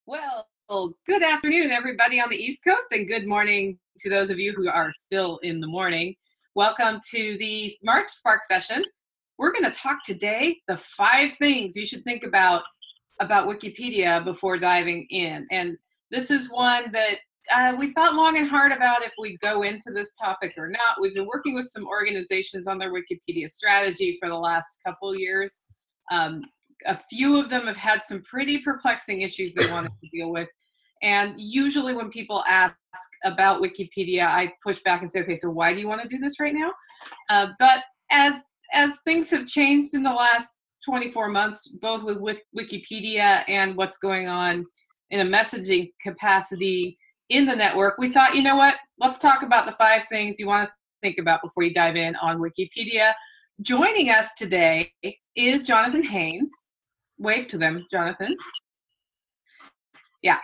Well, good afternoon, everybody on the East Coast, and good morning to those of you who are still in the morning. Welcome to the March Spark session. We're going to talk today the 5 things you should think about Wikipedia before diving in. And this is one that we thought long and hard about if we go into this topic or not. We've been working with some organizations on their Wikipedia strategy for the last couple years. A few of them have had some pretty perplexing issues they wanted to deal with. And usually when people ask about Wikipedia, I push back and say, okay, so why do you want to do this right now? But as things have changed in the last 24 months, both with Wikipedia and what's going on in a messaging capacity in the network, we thought, you know what, let's talk about the 5 things you want to think about before you dive in on Wikipedia. Joining us today is Jonathan Haines. Wave to them, Jonathan. Yeah.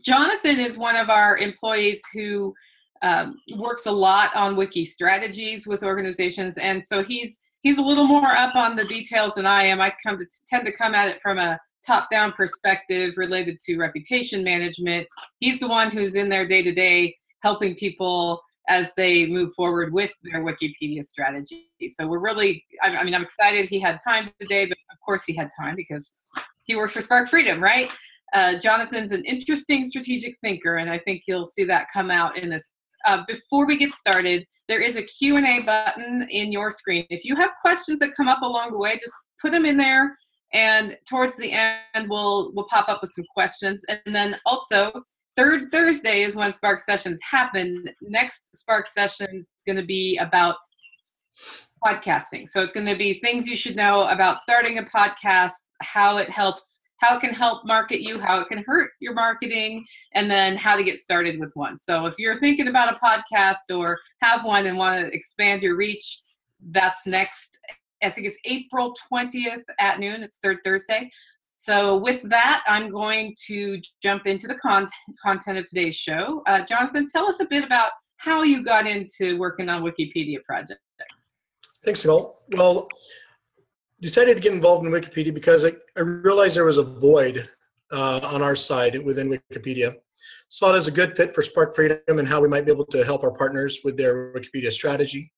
Jonathan is one of our employees who works a lot on wiki strategies with organizations, and so he's a little more up on the details than I am. I tend to come at it from a top-down perspective related to reputation management. He's the one who's in there day-to-day helping people as they move forward with their Wikipedia strategy. So we're really, I'm excited he had time today, but of course he had time because he works for Spark Freedom, right? Jonathan's an interesting strategic thinker, and I think you'll see that come out in this. Before we get started, there is a Q&A button in your screen. If you have questions that come up along the way, just put them in there, and towards the end, we'll pop up with some questions. And then also, third Thursday is when Spark Sessions happen. Next Spark Session is going to be about podcasting. So it's going to be things you should know about starting a podcast, how it can help market you, how it can hurt your marketing, and then how to get started with one. So if you're thinking about a podcast or have one and want to expand your reach, that's next. I think it's April 20th at noon. It's third Thursday. So with that, I'm going to jump into the content of today's show. Jonathan, tell us a bit about how you got into working on Wikipedia projects. Thanks, Nicole. Well, decided to get involved in Wikipedia because I realized there was a void on our side within Wikipedia. Saw it as a good fit for Spark Freedom and how we might be able to help our partners with their Wikipedia strategy.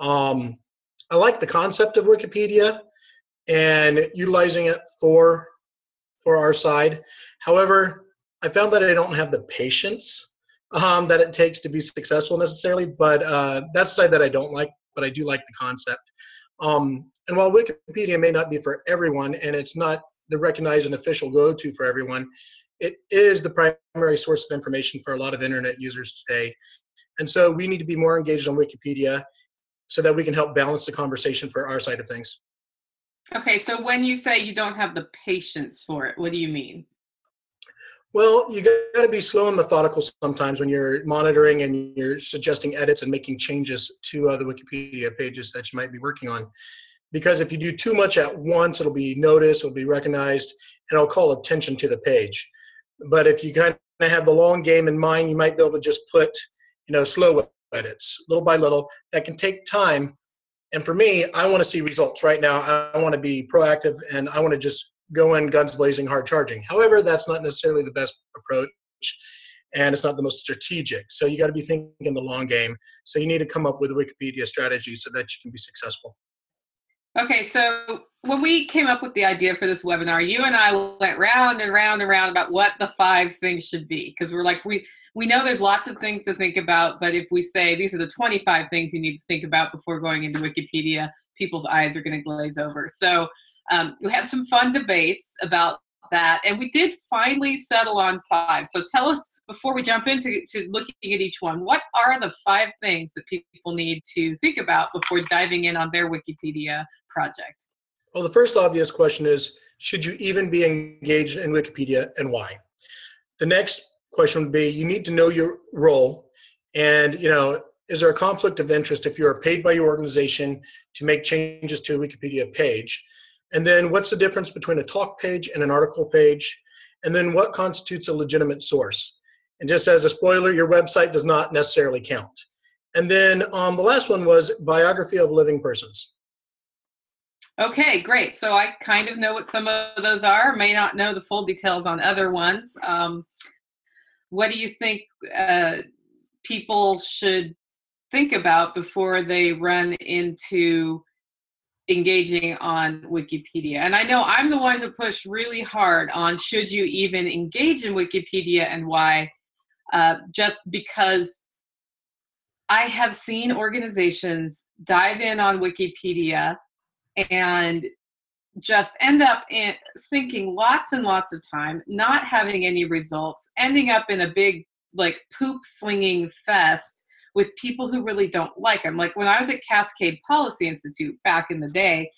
I like the concept of Wikipedia and utilizing it for our side. However, I found that I don't have the patience that it takes to be successful necessarily, but that's the side that I don't like, but I do like the concept. And while Wikipedia may not be for everyone, and it's not the recognized and official go-to for everyone, it is the primary source of information for a lot of internet users today. And so we need to be more engaged on Wikipedia so that we can help balance the conversation for our side of things. Okay, so when you say you don't have the patience for it, what do you mean? Well, you got to be slow and methodical sometimes when you're monitoring and you're suggesting edits and making changes to the Wikipedia pages that you might be working on. Because if you do too much at once, it'll be noticed, it'll be recognized, and it'll call attention to the page. But if you kind of have the long game in mind, you might be able to just put, slow edits, little by little. That can take time. And for me, I want to see results right now. I want to be proactive, and I want to just go in guns blazing, hard charging. However, that's not necessarily the best approach, and it's not the most strategic. So you got to be thinking the long game. So you need to come up with a Wikipedia strategy so that you can be successful. Okay, so when we came up with the idea for this webinar, you and I went round and round and round about what the 5 things should be, because we're like, we know there's lots of things to think about, but if we say these are the 25 things you need to think about before going into Wikipedia, people's eyes are going to glaze over. So we had some fun debates about that, and we did finally settle on 5. So tell us, before we jump into looking at each one, what are the 5 things that people need to think about before diving in on their Wikipedia project? Well, the first obvious question is, should you even be engaged in Wikipedia, and why? The next question would be, you need to know your role, and is there a conflict of interest if you're paid by your organization to make changes to a Wikipedia page? And then what's the difference between a talk page and an article page? And then what constitutes a legitimate source? And just as a spoiler, your website does not necessarily count. And then the last one was biography of living persons. Okay, great. So I kind of know what some of those are, may not know the full details on other ones. What do you think people should think about before they run into engaging on Wikipedia? And I know I'm the one who pushed really hard on should you even engage in Wikipedia and why, just because I have seen organizations dive in on Wikipedia and just end up in sinking lots and lots of time, not having any results, ending up in a big like poop slinging fest with people who really don't like them. Like when I was at Cascade Policy Institute back in the day,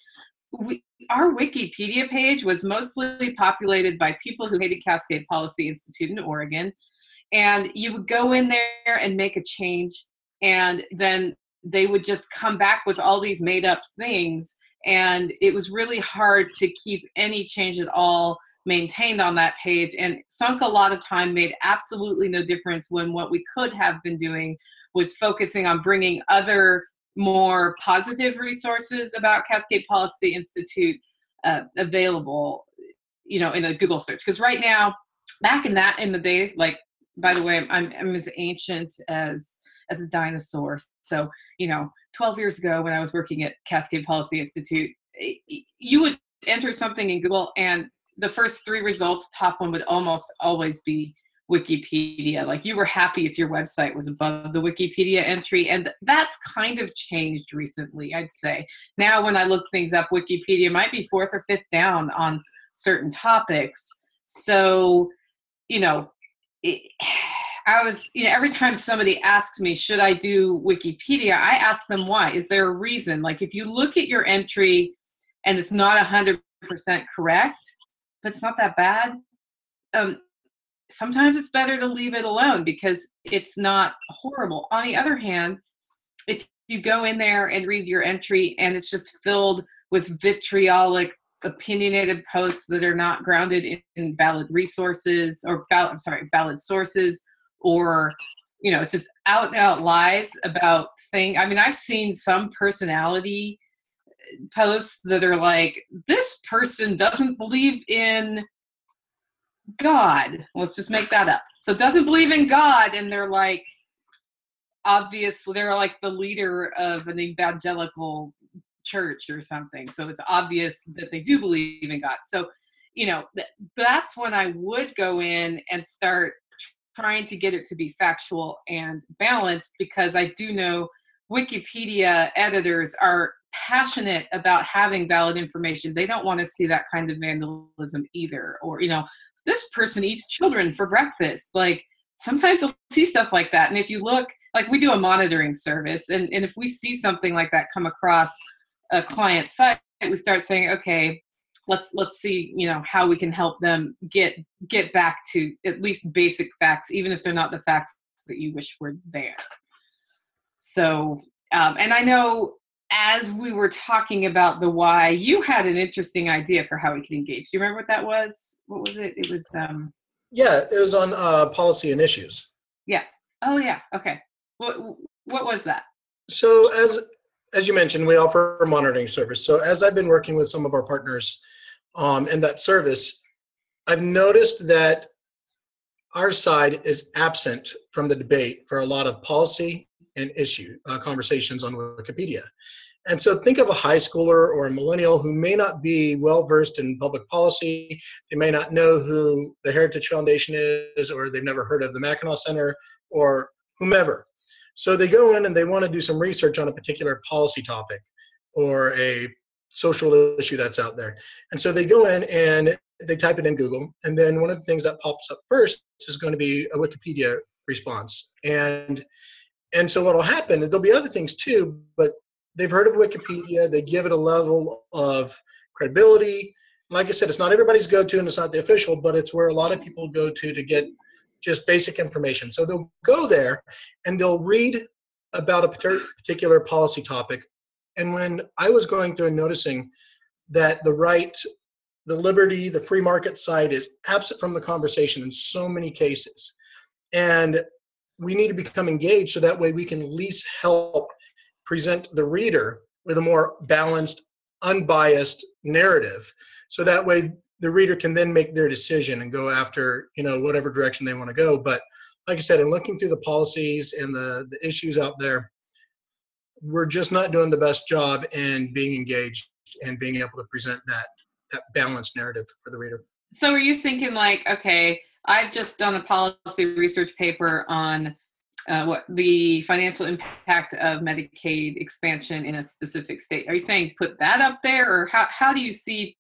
our Wikipedia page was mostly populated by people who hated Cascade Policy Institute in Oregon. And you would go in there and make a change, and then they would just come back with all these made up things. And it was really hard to keep any change at all maintained on that page, and sunk a lot of time, made absolutely no difference when what we could have been doing was focusing on bringing other more positive resources about Cascade Policy Institute available, in a Google search. Because right now, back in the day, like, by the way, I'm as ancient as a dinosaur. So, 12 years ago when I was working at Cascade Policy Institute, you would enter something in Google and the first 3 results, top one would almost always be Wikipedia. Like you were happy if your website was above the Wikipedia entry. And that's kind of changed recently, I'd say. Now when I look things up, Wikipedia might be 4th or 5th down on certain topics. So, every time somebody asks me, should I do Wikipedia, I ask them why. Is there a reason? Like if you look at your entry and it's not 100% correct, but it's not that bad, sometimes it's better to leave it alone because it's not horrible. On the other hand, if you go in there and read your entry and it's just filled with vitriolic, opinionated posts that are not grounded in valid resources or valid sources, or it's just out and out lies about things. I mean, I've seen some personality posts that are like, this person doesn't believe in God. Let's just make that up. So doesn't believe in God, and they're like, obviously they're like the leader of an evangelical church or something. So it's obvious that they do believe in God. So, that's when I would go in and start trying to get it to be factual and balanced, because I do know Wikipedia editors are passionate about having valid information. They don't want to see that kind of vandalism either. Or, this person eats children for breakfast. Like sometimes you'll see stuff like that. And if you look, like we do a monitoring service, and if we see something like that come across a client site, we start saying, okay, let's see, how we can help them get back to at least basic facts, even if they're not the facts that you wish were there. So, and I know as we were talking about the why, you had an interesting idea for how we could engage. Do you remember what that was? What was it? It was Yeah, it was on policy and issues. Yeah. Oh yeah. Okay. What was that? So as you mentioned, we offer a monitoring service. So as I've been working with some of our partners in that service, I've noticed that our side is absent from the debate for a lot of policy and issue conversations on Wikipedia. And so think of a high schooler or a millennial who may not be well versed in public policy. They may not know who the Heritage Foundation is, or they've never heard of the Mackinac Center, or whomever. So they go in and they want to do some research on a particular policy topic or a social issue that's out there. And so they go in and they type it in Google, and then one of the things that pops up first is going to be a Wikipedia response. And so what will happen, and there'll be other things too, but they've heard of Wikipedia, they give it a level of credibility. Like I said, it's not everybody's go-to and it's not the official, but it's where a lot of people go to get just basic information. So they'll go there and they'll read about a particular policy topic. And when I was going through and noticing that the right, the liberty, the free market side is absent from the conversation in so many cases. And we need to become engaged so that way we can at least help present the reader with a more balanced unbiased narrative. So that way the reader can then make their decision and go after, whatever direction they want to go. But like I said, in looking through the policies and the issues out there, we're just not doing the best job in being engaged and being able to present that balanced narrative for the reader. So are you thinking like, okay, I've just done a policy research paper on what the financial impact of Medicaid expansion in a specific state. Are you saying put that up there, or how do you see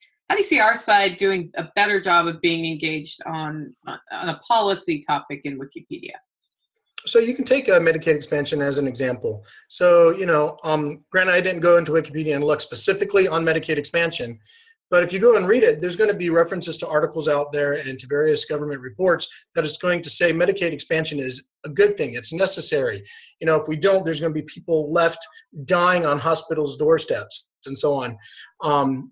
our side doing a better job of being engaged on a policy topic in Wikipedia? So you can take Medicaid expansion as an example. So, granted, I didn't go into Wikipedia and look specifically on Medicaid expansion, but if you go and read it, there's going to be references to articles out there and to various government reports that is going to say Medicaid expansion is a good thing. It's necessary. If we don't, there's going to be people left dying on hospitals' doorsteps and so on.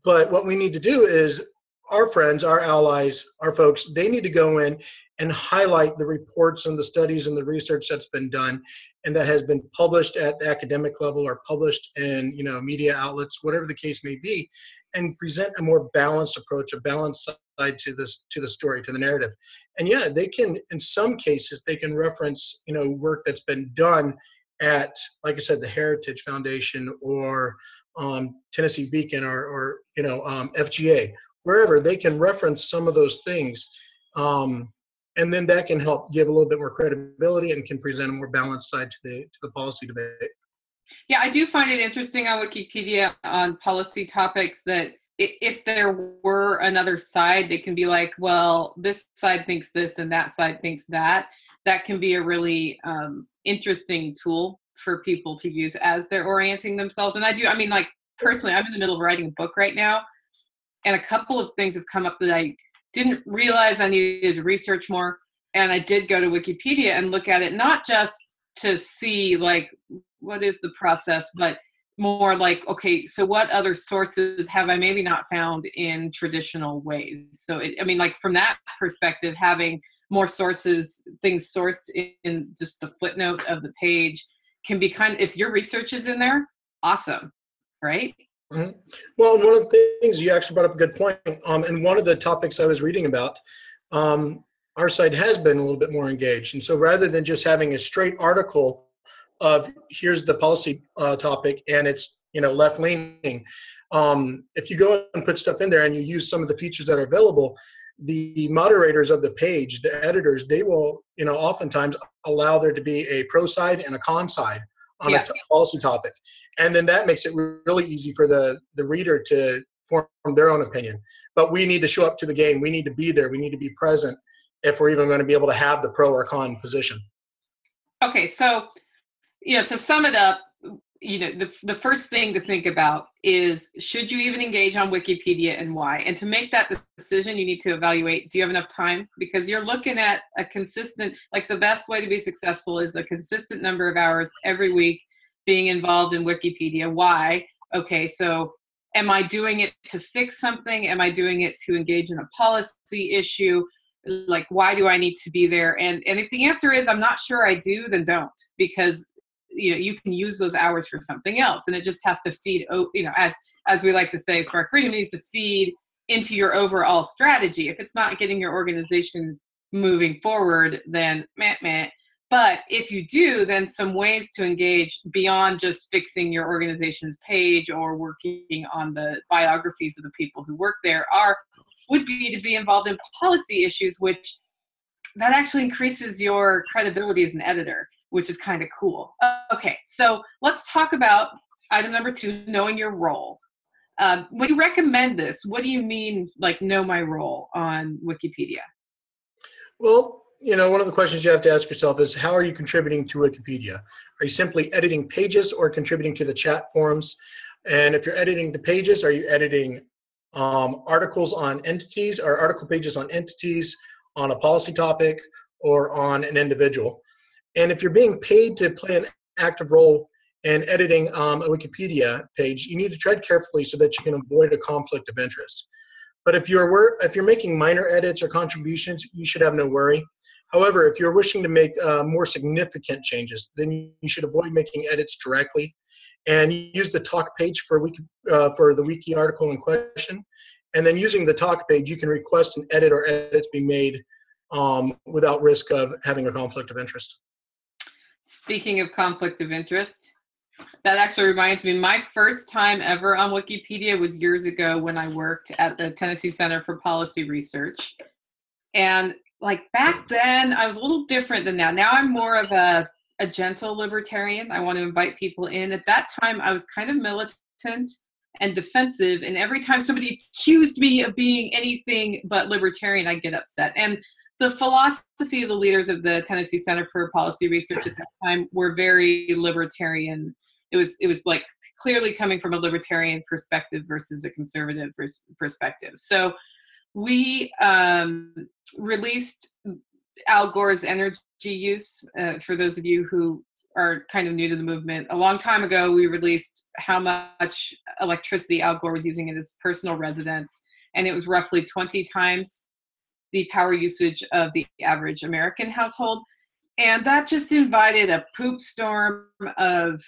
But what we need to do is our friends, our allies, our folks, they need to go in and highlight the reports and the studies and the research that's been done and that has been published at the academic level or published in media outlets, whatever the case may be, and present a more balanced approach, a balanced side to the story, to the narrative. And yeah, they can, in some cases, they can reference work that's been done at, like I said, the Heritage Foundation or Tennessee Beacon or FGA, wherever. They can reference some of those things. And then that can help give a little bit more credibility and can present a more balanced side to the policy debate. Yeah, I do find it interesting on Wikipedia on policy topics that if there were another side, they can be like, well, this side thinks this and that side thinks that. That can be a really interesting tool for people to use as they're orienting themselves. And personally, I'm in the middle of writing a book right now, and a couple of things have come up that I didn't realize I needed to research more. And I did go to Wikipedia and look at it, not just to see like, what is the process, but more like, okay, so what other sources have I maybe not found in traditional ways? So, from that perspective, having more sources, things sourced in just the footnote of the page can be if your research is in there, awesome, right? Mm-hmm. Well, one of the things you actually brought up a good point. And one of the topics I was reading about, our site has been a little bit more engaged. And so rather than just having a straight article of here's the policy topic and it's left leaning, if you go and put stuff in there and you use some of the features that are available, the moderators of the page, the editors, they will oftentimes allow there to be a pro side and a con side on a policy topic. And then that makes it really easy for the reader to form their own opinion. But we need to show up to the game. We need to be there. We need to be present if we're even going to be able to have the pro or con position. Okay, so, to sum it up, the first thing to think about is, should you even engage on Wikipedia and why? And to make that decision, you need to evaluate, do you have enough time? Because you're looking at a consistent, the best way to be successful is a consistent number of hours every week being involved in Wikipedia. Why? Okay, so am I doing it to fix something? Am I doing it to engage in a policy issue? Why do I need to be there? And if the answer is, I'm not sure I do, then don't, because you can use those hours for something else, and it just has to feed, as we like to say, Spark Freedom needs to feed into your overall strategy. If it's not getting your organization moving forward, then meh. But if you do, then some ways to engage beyond just fixing your organization's page or working on the biographies of the people who work there would be to be involved in policy issues, which that actually increases your credibility as an editor, which is kind of cool. Okay, so let's talk about item number 2, knowing your role. When you recommend this, what do you mean, know my role on Wikipedia? Well, one of the questions you have to ask yourself is, how are you contributing to Wikipedia? Are you simply editing pages or contributing to the chat forums? And if you're editing the pages, are you editing articles on entities or article pages on entities, on a policy topic, or on an individual? And if you're being paid to play an active role in editing a Wikipedia page, you need to tread carefully so that you can avoid a conflict of interest. But if you're making minor edits or contributions, you should have no worry. However, if you're wishing to make more significant changes, then you should avoid making edits directly and use the talk page for the wiki article in question. And then using the talk page, you can request an edit or edits be made without risk of having a conflict of interest. Speaking of conflict of interest, that actually reminds me, my first time ever on Wikipedia was years ago when I worked at the Tennessee Center for Policy Research. And like back then, I was a little different than now. Now I'm more of a gentle libertarian. I want to invite people in. At that time, I was kind of militant and defensive. And every time somebody accused me of being anything but libertarian, I'd get upset. And the philosophy of the leaders of the Tennessee Center for Policy Research at that time were very libertarian. It was like clearly coming from a libertarian perspective versus a conservative perspective. So we released Al Gore's energy use. For those of you who are kind of new to the movement, a long time ago, we released how much electricity Al Gore was using in his personal residence, and it was roughly 20 times the power usage of the average American household. And that just invited a poop storm of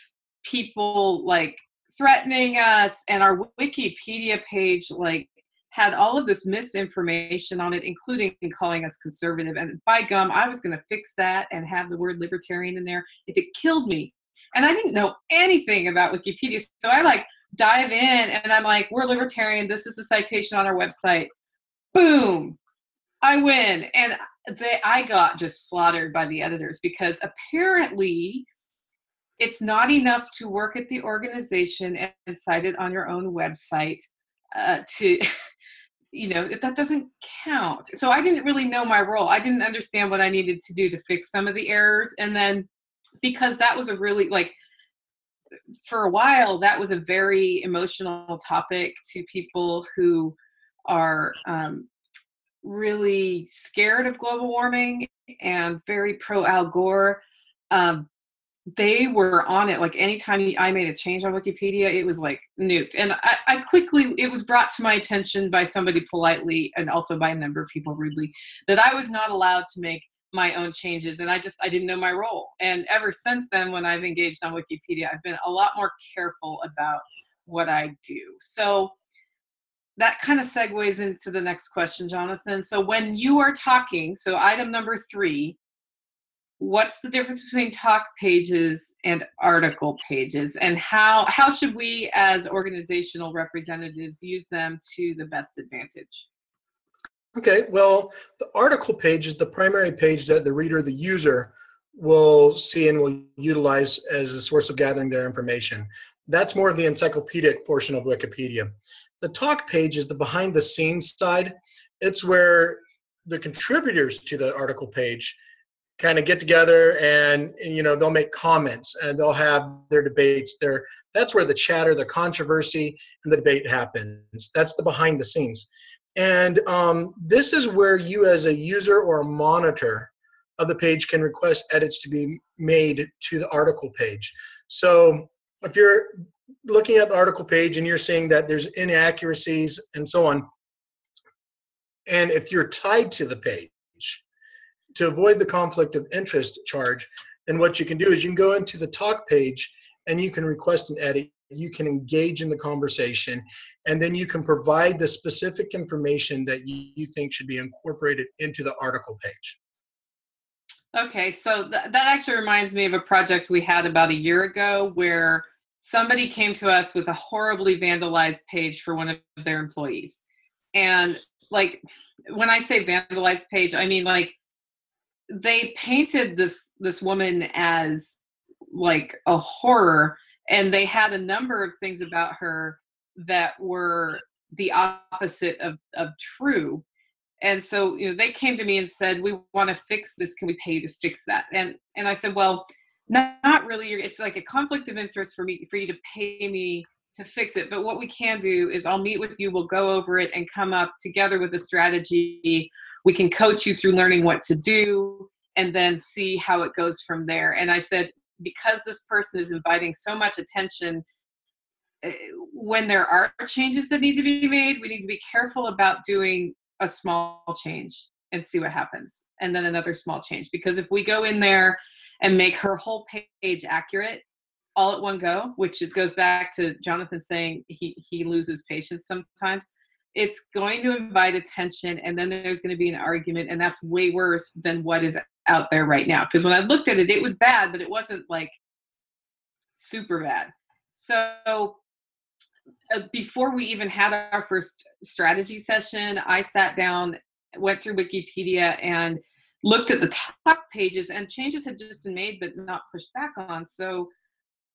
people like threatening us, and our Wikipedia page like had all of this misinformation on it, including calling us conservative. And by gum, I was going to fix that and have the word libertarian in there if it killed me. And I didn't know anything about Wikipedia. So I like dive in and I'm like, we're libertarian. This is a citation on our website. Boom, I win. And I got just slaughtered by the editors because apparently it's not enough to work at the organization and cite it on your own website to, you know, that doesn't count. So I didn't really know my role. I didn't understand what I needed to do to fix some of the errors. And then because that was a really, like, for a while, that was a very emotional topic to people who are really scared of global warming and very pro Al Gore. They were on it. Like anytime I made a change on Wikipedia, it was like nuked. And I quickly, it was brought to my attention by somebody politely and also by a number of people rudely that I was not allowed to make my own changes. And I didn't know my role. And ever since then, when I've engaged on Wikipedia, I've been a lot more careful about what I do. So that kind of segues into the next question, Jonathan. So when you are talking, so item number 3, what's the difference between talk pages and article pages, and how should we as organizational representatives use them to the best advantage? Okay, well, the article page is the primary page that the reader, the user, will see and will utilize as a source of gathering their information. That's more of the encyclopedic portion of Wikipedia. The talk page is the behind the scenes side. It's where the contributors to the article page kind of get together and you know, they'll make comments and they'll have their debates there. That's where the chatter, the controversy, and the debate happens. That's the behind the scenes. And this is where you as a user or a monitor of the page can request edits to be made to the article page. So if you're looking at the article page and you're seeing that there's inaccuracies and so on, and if you're tied to the page, to avoid the conflict of interest charge, then what you can do is you can go into the talk page and you can request an edit. You can engage in the conversation, and then you can provide the specific information that you think should be incorporated into the article page. Okay, so that actually reminds me of a project we had about a year ago where somebody came to us with a horribly vandalized page for one of their employees. And like, when I say vandalized page, I mean like they painted this woman as like a horror, and they had a number of things about her that were the opposite of true. And so, you know, they came to me and said, we want to fix this. Can we pay you to fix that? And I said, well, not really. It's like a conflict of interest for you to pay me to fix it. But what we can do is I'll meet with you. We'll go over it and come up together with a strategy. We can coach you through learning what to do and then see how it goes from there. And I said, because this person is inviting so much attention, when there are changes that need to be made, we need to be careful about doing a small change and see what happens. And then another small change. Because if we go in there and make her whole page accurate all at one go, goes back to Jonathan saying he loses patience sometimes, it's going to invite attention, and then there's going to be an argument, and that's way worse than what is out there right now. Because when I looked at it, it was bad, but it wasn't like super bad. So before we even had our first strategy session, I sat down, went through Wikipedia, and looked at the top pages, and changes had just been made but not pushed back on. So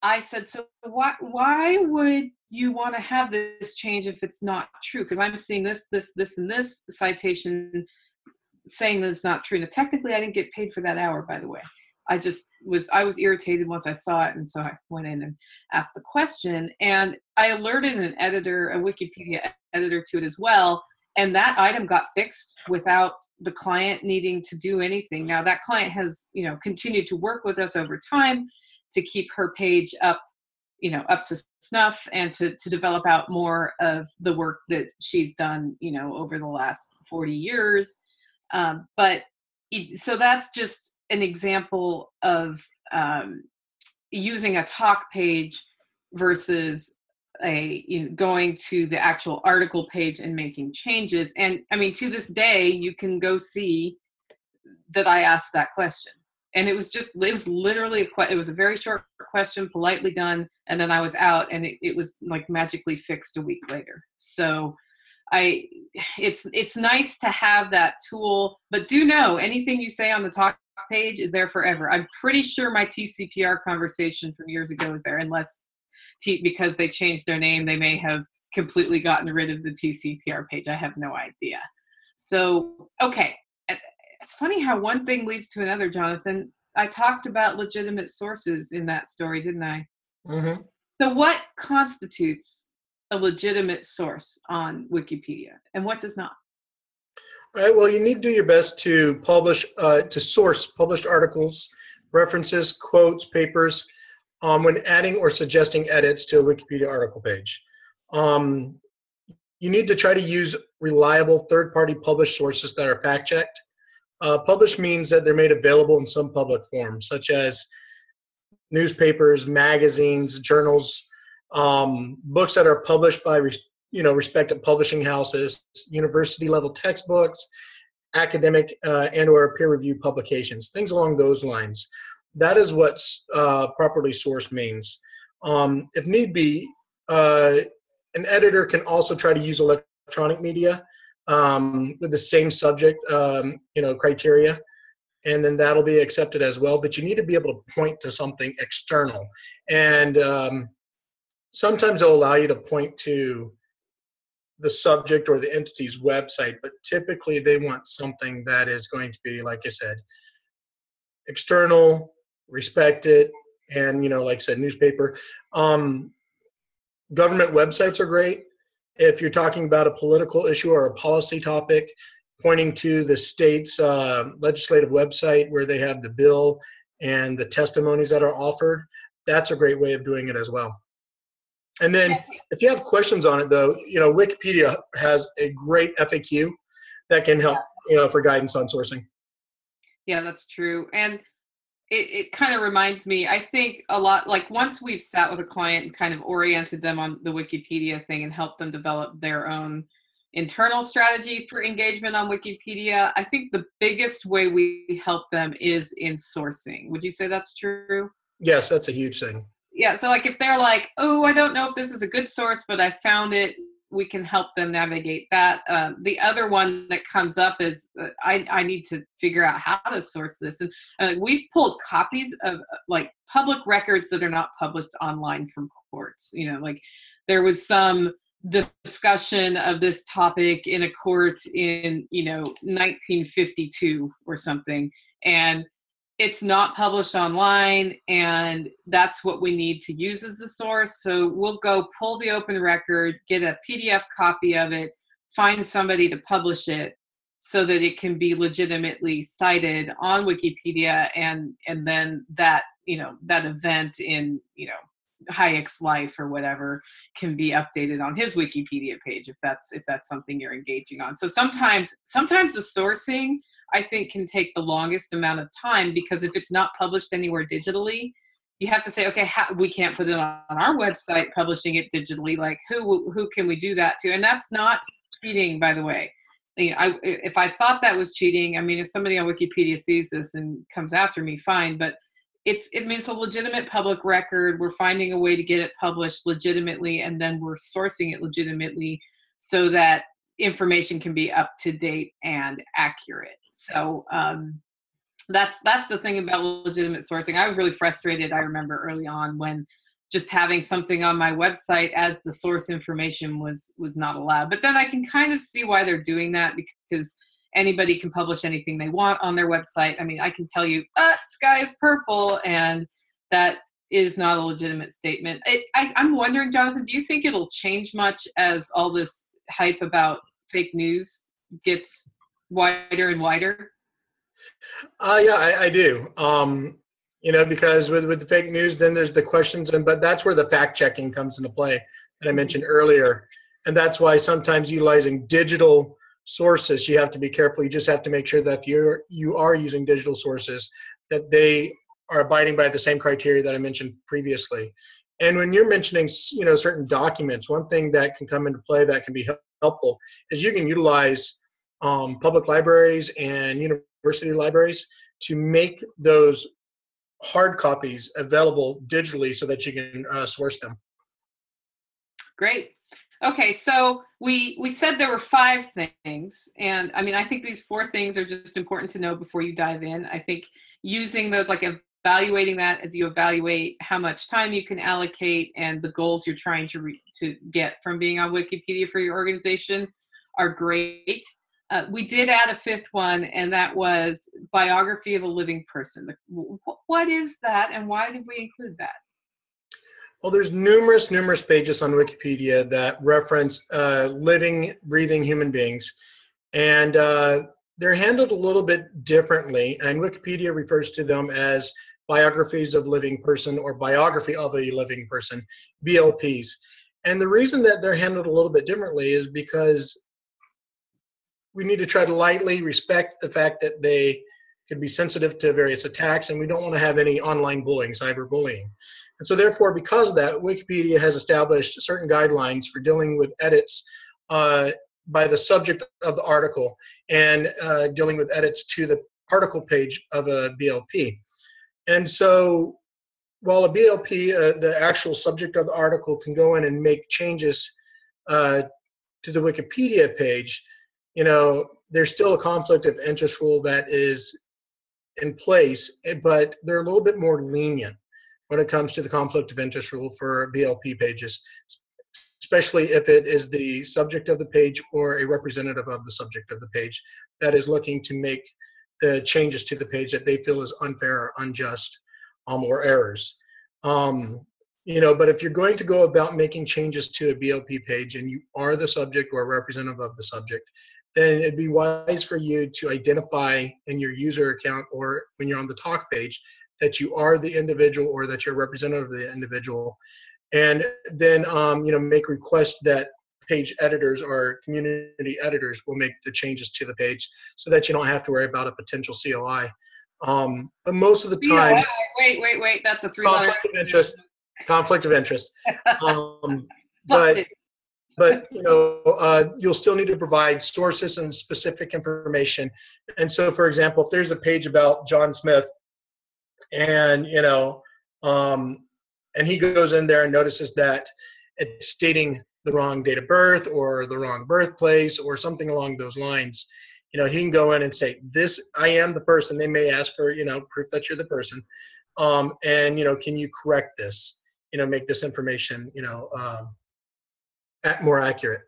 I said, so why would you want to have this change if it's not true? Because I'm seeing this, and this citation saying that it's not true. Now, technically, I didn't get paid for that hour, by the way. I was irritated once I saw it, and so I went in and asked the question, and I alerted an editor, a Wikipedia editor, to it as well, and that item got fixed without the client needing to do anything. Now, that client has, continued to work with us over time to keep her page up to snuff, and to develop out more of the work that she's done, over the last 40 years. So that's just an example of using a talk page versus going to the actual article page and making changes. And I mean, to this day, you can go see that I asked that question. And it was literally it was a very short question, politely done, and then I was out, and it was like magically fixed a week later. So it's nice to have that tool, but do know anything you say on the talk page is there forever. I'm pretty sure my TCPR conversation from years ago is there, unless because they changed their name, they may have completely gotten rid of the TCPR page. I have no idea. So, okay. It's funny how one thing leads to another, Jonathan. I talked about legitimate sources in that story, didn't I? Mm-hmm. So what constitutes a legitimate source on Wikipedia, and what does not? All right, well, you need to do your best to source published articles, references, quotes, papers, when adding or suggesting edits to a Wikipedia article page. You need to try to use reliable third-party published sources that are fact-checked. Published means that they're made available in some public form, such as newspapers, magazines, journals, books that are published by respected publishing houses, university-level textbooks, academic and or peer-reviewed publications, things along those lines. That is what properly sourced means. If need be, an editor can also try to use electronic media with the same subject, criteria, and then that'll be accepted as well. But you need to be able to point to something external, and sometimes they'll allow you to point to the subject or the entity's website, but typically they want something that is going to be, like I said, external, respected, and like I said, newspaper. Government websites are great. If you're talking about a political issue or a policy topic, pointing to the state's legislative website where they have the bill and the testimonies that are offered, that's a great way of doing it as well. And then if you have questions on it, though, Wikipedia has a great FAQ that can help, for guidance on sourcing. Yeah, that's true. And it kind of reminds me, I think a lot, like once we've sat with a client and kind of oriented them on the Wikipedia thing and helped them develop their own internal strategy for engagement on Wikipedia, I think the biggest way we help them is in sourcing. Would you say that's true? Yes, that's a huge thing. Yeah, so like if they're like, oh, I don't know if this is a good source, but I found it, we can help them navigate that. The other one that comes up is I need to figure out how to source this. And we've pulled copies of like public records that are not published online from courts. Like there was some discussion of this topic in a court in 1952 or something, and it's not published online, and that's what we need to use as the source. So we'll go pull the open record, get a PDF copy of it, find somebody to publish it so that it can be legitimately cited on Wikipedia, and then that that event in Hayek's life or whatever can be updated on his Wikipedia page if that's something you're engaging on. So sometimes the sourcing, I think, can take the longest amount of time, because if it's not published anywhere digitally, you have to say, okay, we can't put it on our website publishing it digitally. Like who can we do that to? And that's not cheating, by the way. If I thought that was cheating, I mean, if somebody on Wikipedia sees this and comes after me, fine. But it's a legitimate public record. We're finding a way to get it published legitimately, and then we're sourcing it legitimately so that information can be up to date and accurate. So that's the thing about legitimate sourcing. I was really frustrated, I remember early on, when just having something on my website as the source information was not allowed. But then I can kind of see why they're doing that, because anybody can publish anything they want on their website. I mean, I can tell you, sky is purple, and that is not a legitimate statement. I'm wondering, Jonathan, do you think it'll change much as all this hype about fake news gets wider and wider? Yeah, I do. Because with the fake news, then there's the questions, but that's where the fact checking comes into play that I mentioned earlier. And that's why sometimes utilizing digital sources, you have to be careful. You just have to make sure that if you are using digital sources, that they are abiding by the same criteria that I mentioned previously. And when you're mentioning, certain documents, one thing that can come into play that can be helpful is you can utilize public libraries and university libraries to make those hard copies available digitally so that you can source them. Great. Okay, so we said there were 5 things, and I mean, I think these 4 things are just important to know before you dive in. I think using those, like evaluating that as you evaluate how much time you can allocate and the goals you're trying to get from being on Wikipedia for your organization, are great. We did add a 5th one, and that was biography of a living person. What is that, and why did we include that? Well, there's numerous pages on Wikipedia that reference living, breathing human beings, and they're handled a little bit differently, and Wikipedia refers to them as biographies of living person or biography of a living person, BLPs. And the reason that they're handled a little bit differently is because we need to try to lightly respect the fact that they could be sensitive to various attacks, and we don't want to have any online bullying, cyberbullying. And so therefore, because of that, Wikipedia has established certain guidelines for dealing with edits by the subject of the article and dealing with edits to the article page of a BLP. And so while a BLP, the actual subject of the article, can go in and make changes to the Wikipedia page, there's still a conflict of interest rule that is in place, but they're a little bit more lenient when it comes to the conflict of interest rule for BLP pages, especially if it is the subject of the page or a representative of the subject of the page that is looking to make the changes to the page that they feel is unfair or unjust, or errors. But if you're going to go about making changes to a BLP page and you are the subject or representative of the subject, then it'd be wise for you to identify in your user account or when you're on the talk page that you are the individual or that you're representative of the individual, and then make requests that page editors or community editors will make the changes to the page so that you don't have to worry about a potential COI. But most of the time, wait, that's a 3-letter conflict of interest. But you'll still need to provide sources and specific information. And so, for example, if there's a page about John Smith, and and he goes in there and notices that it's stating the wrong date of birth or the wrong birthplace or something along those lines, he can go in and say, "This, I am the person." They may ask for proof that you're the person, and can you correct this? Make this information more accurate.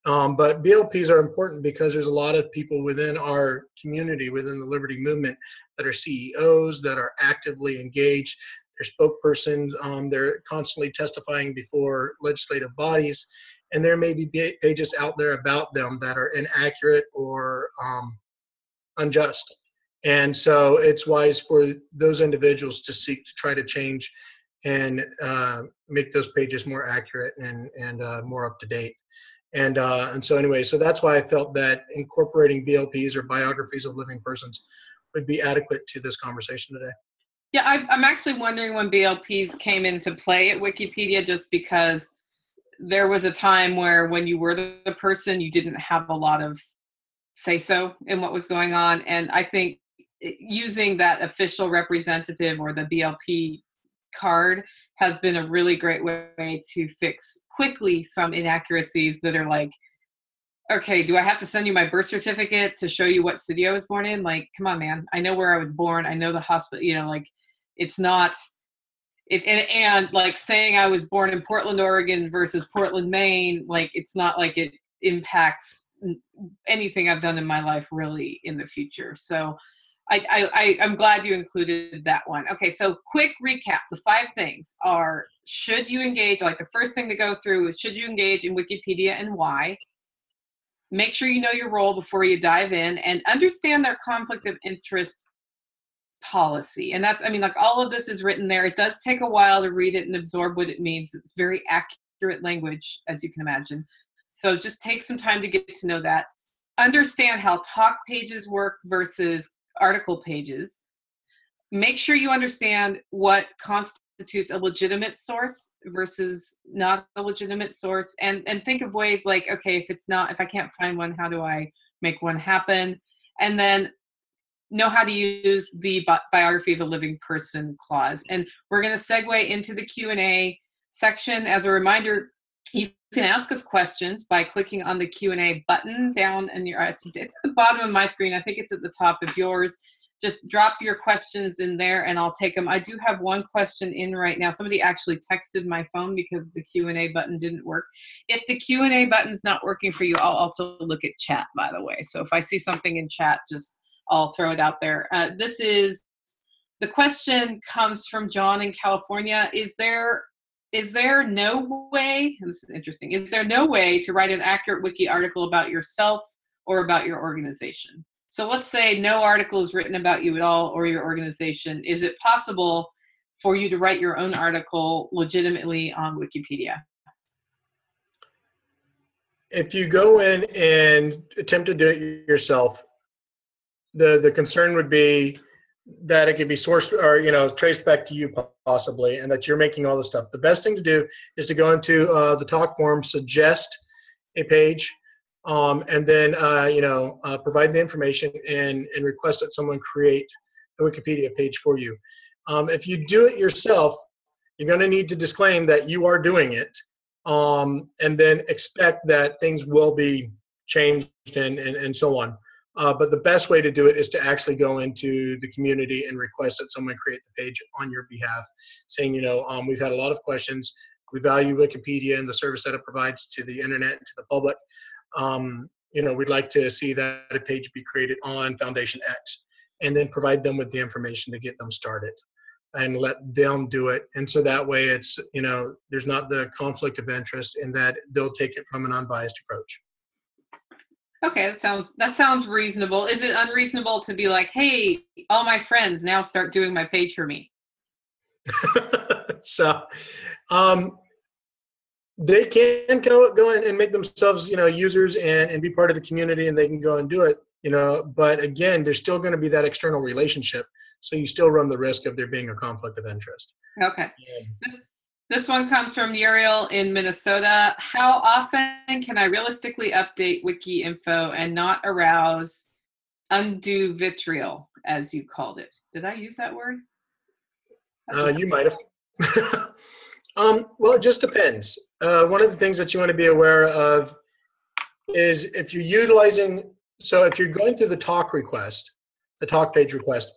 But BLPs are important because there's a lot of people within our community, within the Liberty movement, that are CEOs, that are actively engaged. They're spokespersons. They're constantly testifying before legislative bodies. And there may be pages out there about them that are inaccurate or unjust. And so it's wise for those individuals to seek to try to change and make those pages more accurate and more up to date. And so anyway, so that's why I felt that incorporating BLPs or biographies of living persons would be adequate to this conversation today. Yeah, I'm actually wondering when BLPs came into play at Wikipedia, just because there was a time where when you were the person, you didn't have a lot of say-so in what was going on. And I think using that official representative or the BLP card has been a really great way to fix quickly some inaccuracies that are like, okay, do I have to send you my birth certificate to show you what city I was born in? Like, come on, man. I know where I was born. I know the hospital, like it's not, and like saying I was born in Portland, Oregon versus Portland, Maine, like it's not like it impacts anything I've done in my life really in the future. So I'm glad you included that one. Okay, so quick recap. The 5 things are, should you engage, like the first thing to go through is, should you engage in Wikipedia and why? Make sure you know your role before you dive in, and understand their conflict of interest policy. And that's, I mean, like all of this is written there. It does take a while to read it and absorb what it means. It's very accurate language, as you can imagine. So just take some time to get to know that. Understand how talk pages work versus article pages. Make sure you understand what constitutes a legitimate source versus not a legitimate source, and think of ways like, okay, if I can't find one, how do I make one happen? And then know how to use the biography of a living person clause. And we're going to segue into the Q&A section. As a reminder, you can ask us questions by clicking on the Q&A button down in your, it's at the bottom of my screen. I think it's at the top of yours. Just drop your questions in there and I'll take them. I do have one question in right now. Somebody actually texted my phone because the Q&A button didn't work. If the Q&A button's not working for you, I'll also look at chat, by the way. So if I see something in chat, I'll throw it out there. The question comes from John in California. Is there no way, this is interesting, is there no way to write an accurate wiki article about yourself or about your organization? So let's say no article is written about you at all or your organization. Is it possible for you to write your own article legitimately on Wikipedia? If you go in and attempt to do it yourself, the concern would be that it could be sourced or traced back to you possibly, and that you're making all this stuff. The best thing to do is to go into the talk forum, suggest a page, and then provide the information and request that someone create a Wikipedia page for you. If you do it yourself, you're going to need to disclaim that you are doing it, and then expect that things will be changed and so on. But the best way to do it is to actually go into the community and request that someone create the page on your behalf, saying, we've had a lot of questions. We value Wikipedia and the service that it provides to the internet and to the public. We'd like to see that a page be created on Foundation X, and then provide them with the information to get them started and let them do it. And so that way it's, there's not the conflict of interest, in that they'll take it from an unbiased approach. Okay, that sounds reasonable. Is it unreasonable to be like, hey, all my friends now start doing my page for me? So they can go in and make themselves, users and be part of the community, and they can go and do it, but again, there's still going to be that external relationship. So you still run the risk of there being a conflict of interest. Okay. This one comes from Muriel in Minnesota. How often can I realistically update wiki info and not arouse undue vitriol, as you called it? Did I use that word? You might have. Well, it just depends. One of the things that you want to be aware of is if you're going through the talk request, the talk page request,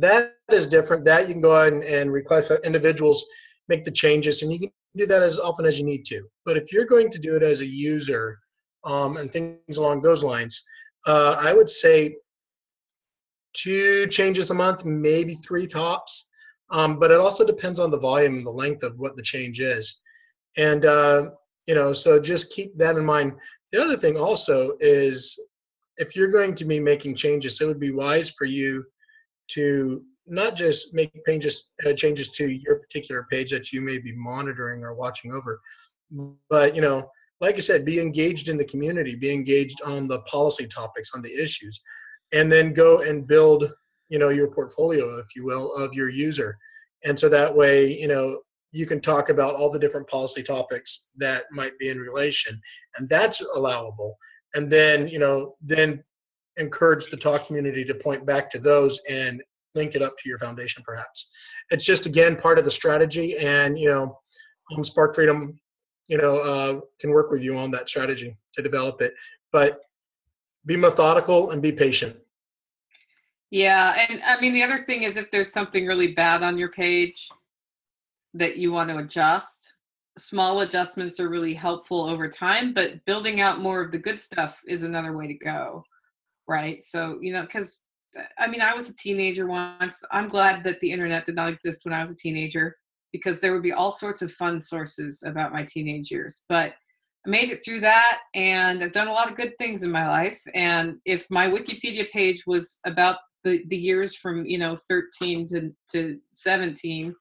that is different. That you can go ahead and request that individuals make the changes, and you can do that as often as you need to. But if you're going to do it as a user and things along those lines, I would say 2 changes a month, maybe 3 tops. But it also depends on the volume and the length of what the change is. And, so just keep that in mind. The other thing also is, if you're going to be making changes, it would be wise for you to not just make changes to your particular page that you may be monitoring or watching over, but like I said, be engaged in the community, be engaged on the policy topics, on the issues, and then go and build your portfolio, if you will, of your user. And so that way you can talk about all the different policy topics that might be in relation, and that's allowable. And then then encourage the talk community to point back to those and link it up to your foundation perhaps. It's just, again, part of the strategy, and Spark Freedom can work with you on that strategy to develop it, but be methodical and be patient. Yeah, and I mean, the other thing is, if there's something really bad on your page that you want to adjust, small adjustments are really helpful over time, but building out more of the good stuff is another way to go, right? So, because I mean, I was a teenager once. I'm glad that the internet did not exist when I was a teenager, because there would be all sorts of fun sources about my teenage years. But I made it through that, and I've done a lot of good things in my life. And if my Wikipedia page was about the years from 13 to 17,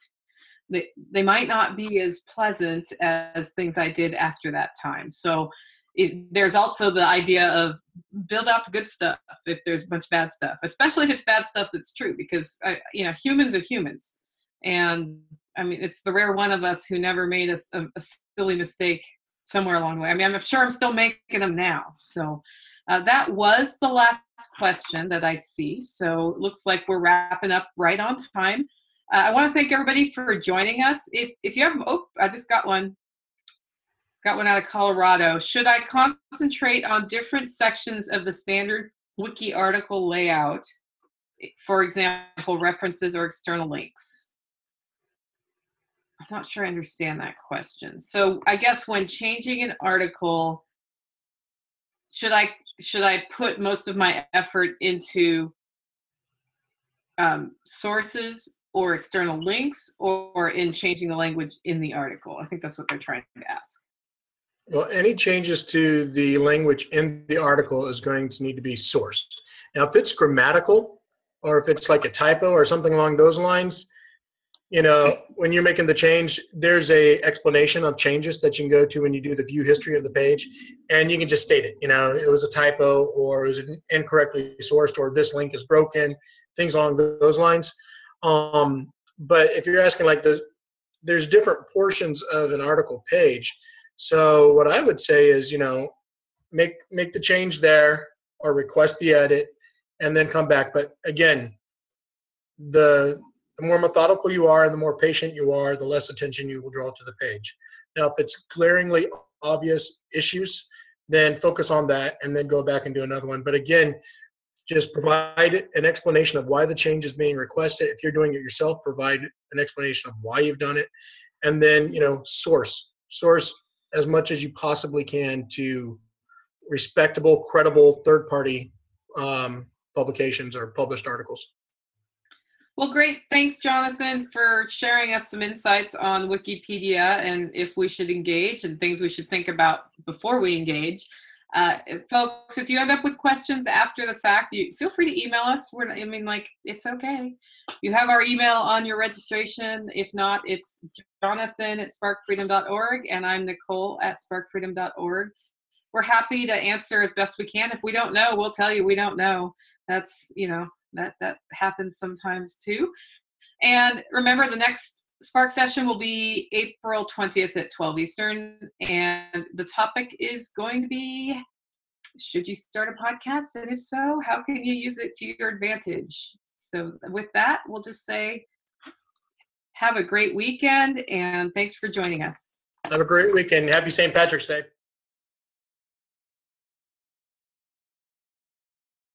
they might not be as pleasant as things I did after that time. So there's also the idea of build out the good stuff if there's a bunch of bad stuff, especially if it's bad stuff that's true, because humans are humans. And I mean, it's the rare one of us who never made a silly mistake somewhere along the way. I mean, I'm sure I'm still making them now. So that was the last question that I see. So it looks like we're wrapping up right on time. I want to thank everybody for joining us. If you have, I just got one out of Colorado. Should I concentrate on different sections of the standard Wiki article layout? For example, references or external links? I'm not sure I understand that question. So I guess when changing an article, should I put most of my effort into sources or external links, or in changing the language in the article? I think that's what they're trying to ask. Well, any changes to the language in the article is going to need to be sourced. Now, if it's grammatical, or if it's like a typo or something along those lines, when you're making the change, there's a explanation of changes that you can go to when you do the view history of the page, and you can just state it. It was a typo, or it was incorrectly sourced, or this link is broken, things along those lines. But if you're asking, like, there's different portions of an article page. So what I would say is, make the change there, or request the edit, and then come back. But again, the more methodical you are and the more patient you are, the less attention you will draw to the page. Now, if it's glaringly obvious issues, then focus on that and then go back and do another one. But again, just provide an explanation of why the change is being requested. If you're doing it yourself, provide an explanation of why you've done it. And then, source as much as you possibly can to respectable, credible, third-party publications or published articles. Well, great. Thanks, Jonathan, for sharing us some insights on Wikipedia and if we should engage and things we should think about before we engage. Folks, if you end up with questions after the fact, feel free to email us. It's okay. You have our email on your registration. If not, it's jonathan@sparkfreedom.org, and I'm Nicole@sparkfreedom.org. We're happy to answer as best we can. If we don't know, we'll tell you we don't know. That's, that happens sometimes too. And remember, the next Spark session will be April 20th at 12 Eastern. And the topic is going to be, should you start a podcast? And if so, how can you use it to your advantage? So with that, we'll just say, have a great weekend, and thanks for joining us. Have a great weekend. Happy St. Patrick's Day.